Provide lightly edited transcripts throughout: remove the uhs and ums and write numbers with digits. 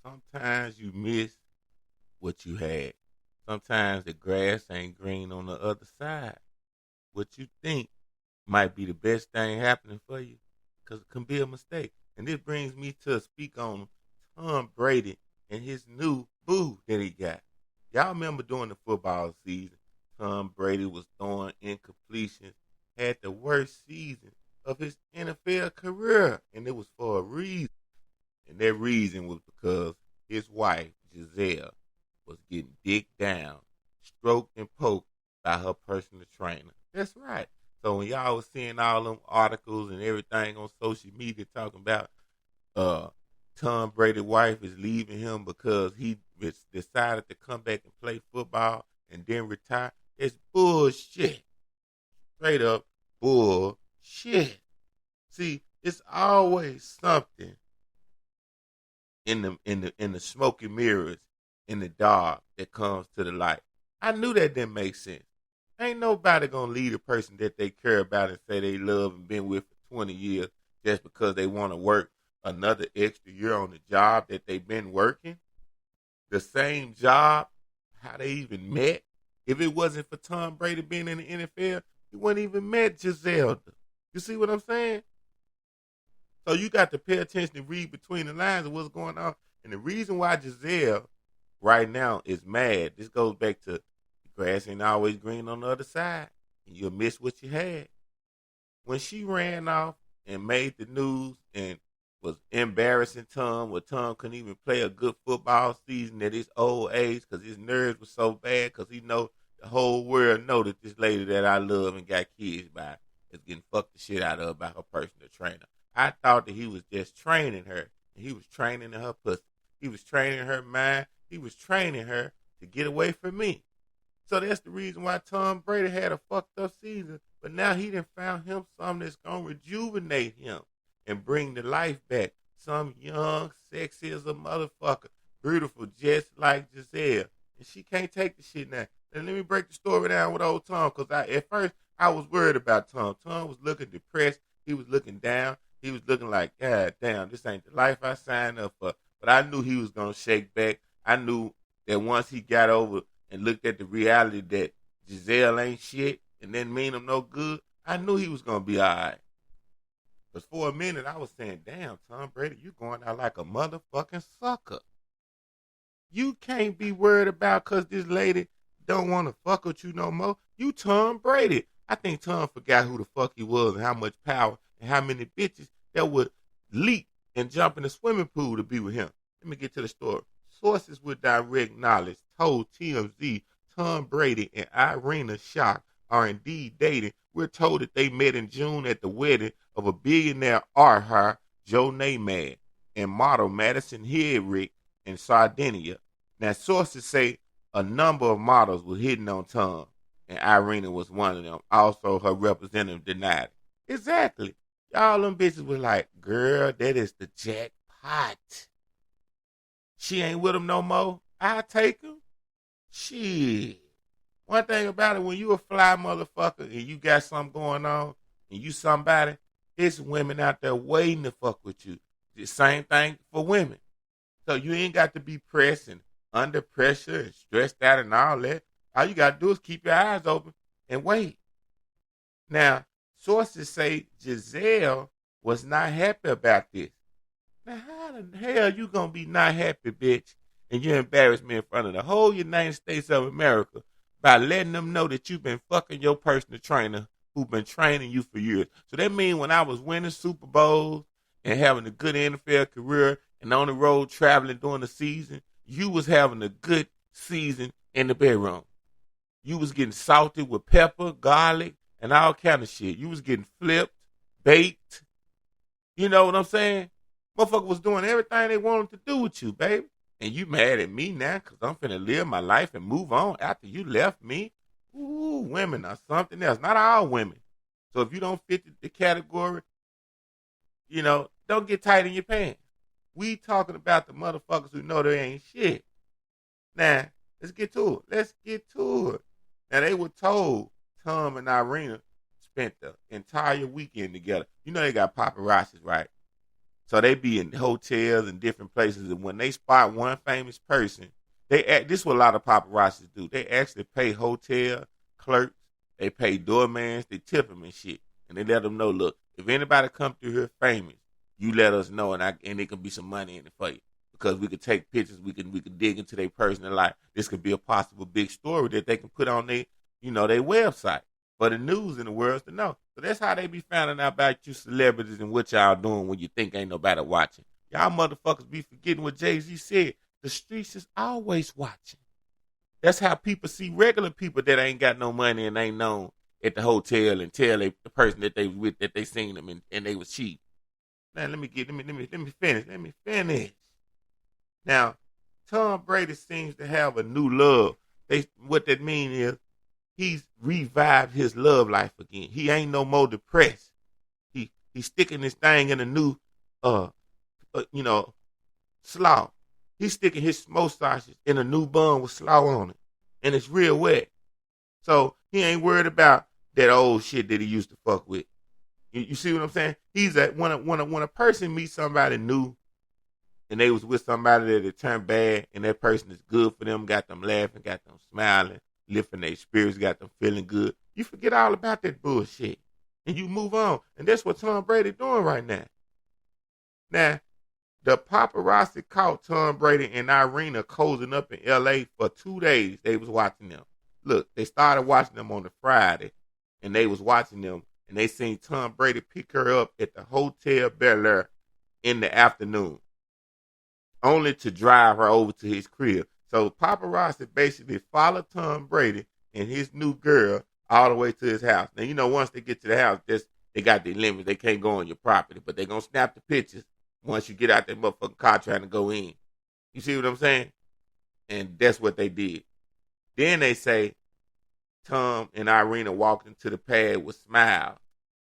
Sometimes you miss what you had. Sometimes the grass ain't green on the other side. What you think might be the best thing happening for you because it can be a mistake. And this brings me to speak on Tom Brady and his new boo that he got. Y'all remember during the football season, Tom Brady was throwing incompletions, had the worst season of his NFL career, and it was for a reason. And that reason was because his wife, Gisele, was getting dicked down, stroked and poked by her personal trainer. That's right. So when y'all was seeing all them articles and everything on social media talking about uh Tom Brady's wife is leaving him because he decided to come back and play football and then retire, it's bullshit. Straight up bullshit. See, it's always something in the smoky mirrors in the dark that comes to the light. I knew that didn't make sense. Ain't nobody gonna lead a person that they care about and say they love and been with for 20 years just because they want to work another extra year on the job that they've been working. The same job, how they even met. If it wasn't for Tom Brady being in the NFL, he wouldn't even met Giselle. You see what I'm saying? So you got to pay attention and read between the lines of what's going on. And the reason why Giselle right now is mad, this goes back to the grass ain't always green on the other side. And you'll miss what you had. When she ran off and made the news and was embarrassing Tom, where Tom couldn't even play a good football season at his old age because his nerves were so bad because he know the whole world know that this lady that I love and got kids by is getting fucked the shit out of by her personal trainer. I thought that he was just training her. And he was training her pussy. He was training her mind. He was training her to get away from me. So that's the reason why Tom Brady had a fucked up season. But now he done found him something that's going to rejuvenate him and bring the life back. Some young, sexy as a motherfucker. Beautiful, just like Giselle. And she can't take the shit now. And let me break the story down with old Tom. Because at first, I was worried about Tom. Tom was looking depressed. He was looking down. He was looking like, God damn, this ain't the life I signed up for. But I knew he was going to shake back. I knew that once he got over and looked at the reality that Giselle ain't shit and didn't mean him no good, I knew he was going to be all right. But for a minute, I was saying, damn, Tom Brady, you going out like a motherfucking sucker. You can't be worried about because this lady don't want to fuck with you no more. You Tom Brady. I think Tom forgot who the fuck he was and how much power and how many bitches that would leap and jump in the swimming pool to be with him. Let me get to the story. Sources with direct knowledge told TMZ Tom Brady and Irina Shayk are indeed dating. We're told that they met in June at the wedding of a billionaire art hire, Joe Namath, and model Madison Hedrick in Sardinia. Now, sources say a number of models were hitting on Tom, and Irina was one of them. Also, her representative denied it. Exactly. Y'all them bitches was like, girl, that is the jackpot. She ain't with him no more. I take him. Shit. One thing about it, when you a fly motherfucker and you got something going on and you somebody, it's women out there waiting to fuck with you. The same thing for women. So you ain't got to be pressed and under pressure and stressed out and all that. All you got to do is keep your eyes open and wait. Now, sources say Gisele was not happy about this. Now, how the hell you going to be not happy, bitch, and you embarrass me in front of the whole United States of America by letting them know that you've been fucking your personal trainer who's been training you for years? So that means when I was winning Super Bowls and having a good NFL career and on the road traveling during the season, you was having a good season in the bedroom. You was getting salted with pepper, garlic, and all kind of shit. You was getting flipped, baked. You know what I'm saying? Motherfucker was doing everything they wanted to do with you, baby. And you mad at me now because I'm finna live my life and move on after you left me? Ooh, women are something else. Not all women. So if you don't fit the category, don't get tight in your pants. We talking about the motherfuckers who know they ain't shit. Now, let's get to it. Now, they were told Tom and Irina spent the entire weekend together. You know they got paparazzis, right? So they be in hotels and different places, and when they spot one famous person, this is what a lot of paparazzis do. They actually pay hotel clerks, they pay doormans, they tip them and shit, and they let them know, look, if anybody come through here famous, you let us know, and it can be some money in it for you because we could take pictures, we can dig into their personal life. This could be a possible big story that they can put on their website for the news in the world to know. So that's how they be finding out about you celebrities and what y'all doing when you think ain't nobody watching. Y'all motherfuckers be forgetting what Jay-Z said. The streets is always watching. That's how people see regular people that ain't got no money and ain't known at the hotel and tell the person that they was with that they seen them and they was cheap. Now let me finish. Let me finish. Now, Tom Brady seems to have a new love. What that mean is he's revived his love life again. He ain't no more depressed. He's sticking this thing in a new slaw. He's sticking his smoke sausage in a new bun with slaw on it. And it's real wet. So he ain't worried about that old shit that he used to fuck with. You see what I'm saying? He's when a person meets somebody new and they was with somebody that it turned bad and that person is good for them, got them laughing, got them smiling, lifting their spirits, got them feeling good. You forget all about that bullshit and you move on. And that's what Tom Brady doing right now. Now, the paparazzi caught Tom Brady and Irina cozying up in L.A. for 2 days. They was watching them. Look, they started watching them on the Friday, and they was watching them, and they seen Tom Brady pick her up at the Hotel Bel Air in the afternoon, only to drive her over to his crib. So paparazzi basically followed Tom Brady and his new girl all the way to his house. Now, once they get to the house, they got their limits. They can't go on your property, but they going to snap the pictures once you get out that motherfucking car trying to go in. You see what I'm saying? And that's what they did. Then they say Tom and Irina walked into the pad with smiles.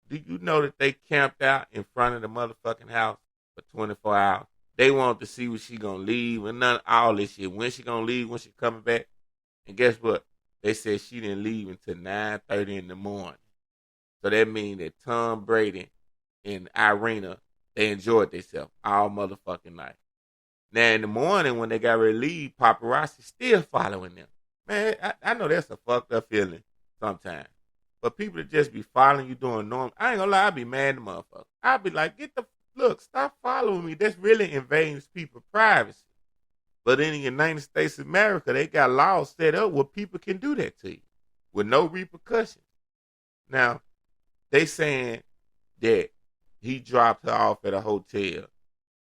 Do you know that they camped out in front of the motherfucking house for 24 hours? They wanted to see when she gonna leave and all this shit. When she gonna leave, when she coming back. And guess what? They said she didn't leave until 9:30 in the morning. So that means that Tom Brady and Irina, they enjoyed themselves all motherfucking night. Now, in the morning, when they got ready to leave, paparazzi still following them. Man, I know that's a fucked up feeling sometimes. But people that just be following you doing normal, I ain't gonna lie, I be mad at motherfuckers. I be like, stop following me. That's really invading people's privacy. But in the United States of America, they got laws set up where people can do that to you with no repercussions. Now, they saying that he dropped her off at a hotel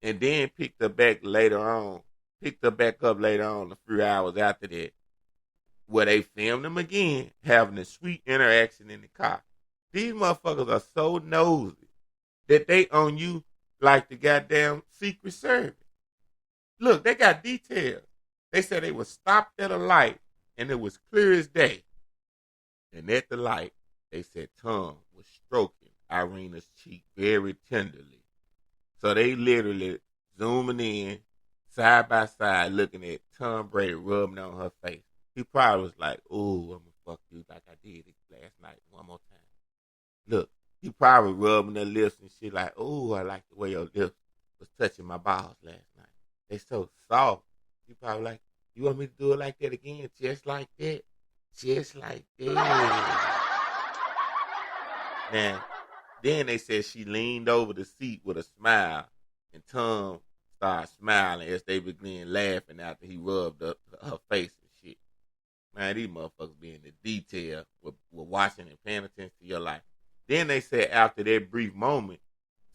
and then picked her back up later on, a few hours after that, where they filmed him again having a sweet interaction in the car. These motherfuckers are so nosy that they on you like the goddamn Secret Service. Look, they got details. They said they was stopped at a light and it was clear as day. And at the light, they said Tom was stroking Irina's cheek very tenderly. So they literally zooming in, side by side, looking at Tom Brady rubbing on her face. He probably was like, "Ooh, I'm gonna fuck you like I did last night one more time." Look, he probably rubbing their lips and shit like, "Ooh, I like the way your lips was touching my balls last night. They so soft." He probably like, "You want me to do it like that again? Just like that? Just like that." Now, then they said she leaned over the seat with a smile, and Tom started smiling as they began laughing after he rubbed up her face and shit. Man, these motherfuckers be in the detail with watching and paying attention to your life. Then they said after that brief moment,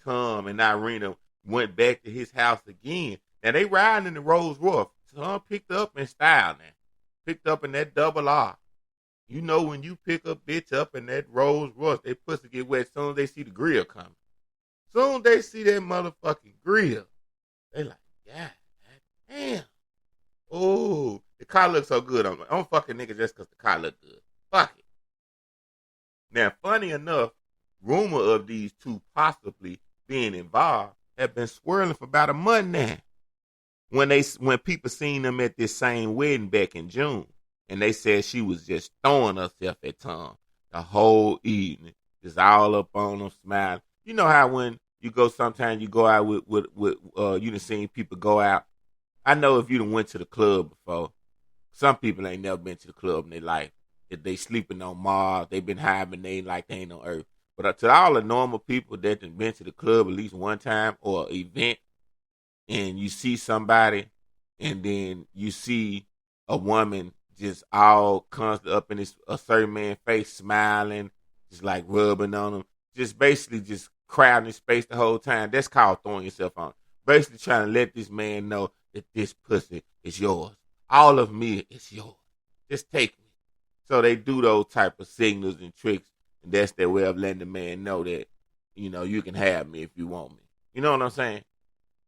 Tom and Irina went back to his house again. Now, they riding in the Rolls Royce. Tom picked up in style now. Picked up in that double R. You know when you pick a bitch up in that Rolls Royce, they pussy get wet as soon as they see the grill coming. Soon as they see that motherfucking grill, they like, God damn. Oh, the car looks so good. I'm fucking nigga just because the car look good. Fuck it. Now, funny enough, rumor of these two possibly being involved have been swirling for about a month now. When people seen them at this same wedding back in June, and they said she was just throwing herself at Tom the whole evening, just all up on him, smiling. You know how when You go sometimes. You go out with you done seen people go out. I know if you done went to the club before. Some people ain't never been to the club in their life. If they sleeping on Mars, they been hibernating like they ain't on Earth. But to all the normal people that done been to the club at least one time or event, and you see somebody, and then you see a woman just all constantly up in a certain man's face, smiling, just like rubbing on him, just basically just crowding his space the whole time. That's called throwing yourself on. Basically trying to let this man know that this pussy is yours. All of me is yours. Just take me. So they do those type of signals and tricks, and that's their way of letting the man know that, you can have me if you want me. You know what I'm saying?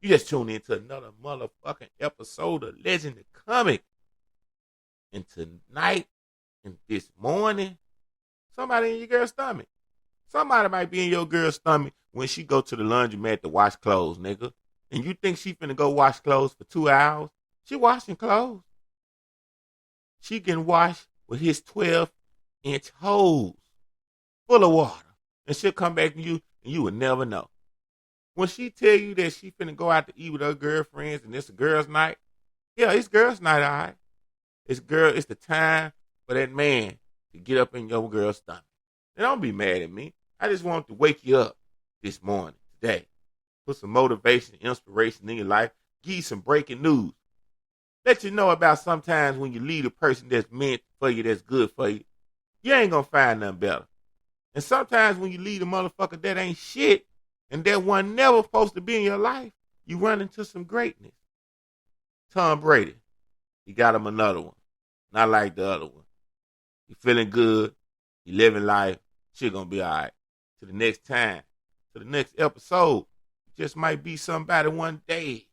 You just tune into another motherfucking episode of Legend the Comic. And tonight and this morning, somebody in your girl's stomach. Somebody might be in your girl's stomach when she go to the laundromat to wash clothes, nigga. And you think she finna go wash clothes for 2 hours? She washing clothes. She can wash with his 12-inch hose full of water. And she'll come back to you and you will never know. When she tell you that she finna go out to eat with her girlfriends and it's a girl's night, yeah, it's girl's night, all right. It's the time for that man to get up in your girl's stomach. And don't be mad at me. I just want to wake you up this morning, today. Put some motivation, inspiration in your life. Give you some breaking news. Let you know about sometimes when you leave a person that's meant for you, that's good for you, you ain't gonna find nothing better. And sometimes when you leave a motherfucker that ain't shit, and that one never supposed to be in your life, you run into some greatness. Tom Brady, he got him another one. Not like the other one. He feeling good. He living life. Shit gonna be all right. To the next time. To the next episode. Just might be somebody one day.